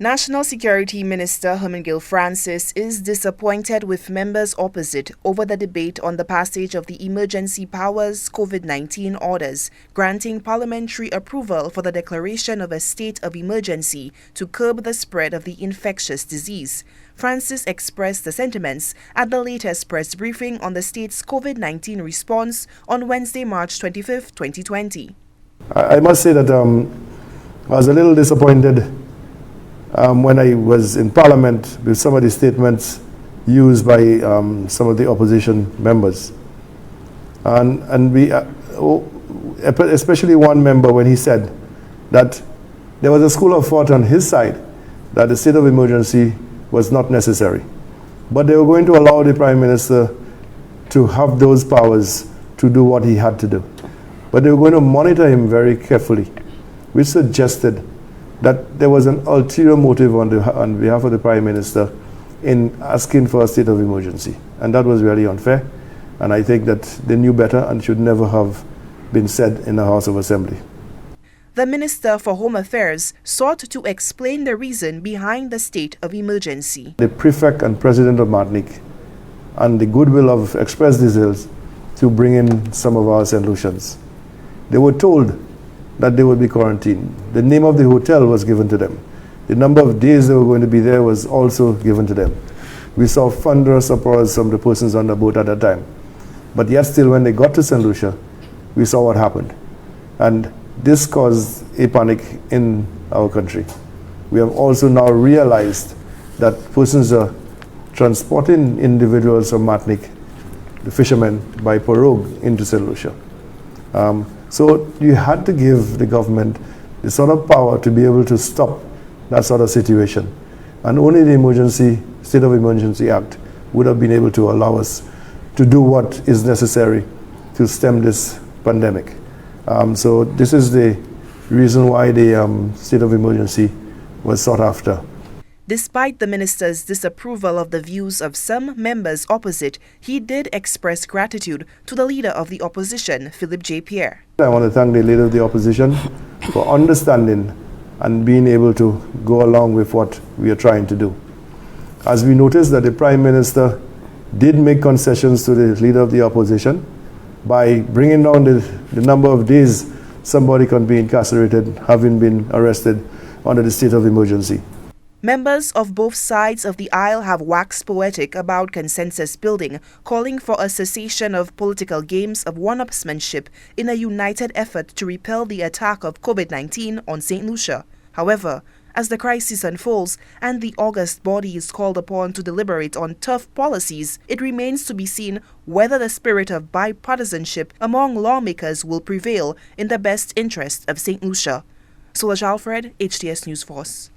National Security Minister Hermangild Francis is disappointed with members opposite over the debate on the passage of the Emergency Powers COVID-19 orders, granting parliamentary approval for the declaration of a state of emergency to curb the spread of the infectious disease. Francis expressed the sentiments at the latest press briefing on the state's COVID-19 response on Wednesday, March 25, 2020. I must say that I was a little disappointed when I was in Parliament with some of the statements used by some of the opposition members. And we, especially one member, when he said that there was a school of thought on his side that the state of emergency was not necessary. But they were going to allow the Prime Minister to have those powers to do what he had to do. But they were going to monitor him very carefully, which suggested that there was an ulterior motive on behalf of the Prime Minister in asking for a state of emergency. And that was really unfair. And I think that they knew better and should never have been said in the House of Assembly. The Minister for Home Affairs sought to explain the reason behind the state of emergency. The Prefect and President of Martinique and the goodwill of expressed desires to bring in some of our solutions. They were told that they would be quarantined. The name of the hotel was given to them. The number of days they were going to be there was also given to them. We saw thunderous applause from the persons on the boat at that time. But yet still, when they got to St. Lucia, we saw what happened. And this caused a panic in our country. We have also now realized that persons are transporting individuals from Martinique, the fishermen, by pirogue into St. Lucia. So you had to give the government the sort of power to be able to stop that sort of situation. And only the State of Emergency Act would have been able to allow us to do what is necessary to stem this pandemic. So this is the reason why the state of emergency was sought after. Despite the minister's disapproval of the views of some members opposite, he did express gratitude to the leader of the opposition, Philip J. Pierre. I want to thank the leader of the opposition for understanding and being able to go along with what we are trying to do. As we noticed that the Prime Minister did make concessions to the leader of the opposition by bringing down the number of days somebody can be incarcerated having been arrested under the state of emergency. Members of both sides of the aisle have waxed poetic about consensus building, calling for a cessation of political games of one-upsmanship in a united effort to repel the attack of COVID-19 on St. Lucia. However, as the crisis unfolds and the august body is called upon to deliberate on tough policies, it remains to be seen whether the spirit of bipartisanship among lawmakers will prevail in the best interest of St. Lucia. Solange Alfred, HTS News Force.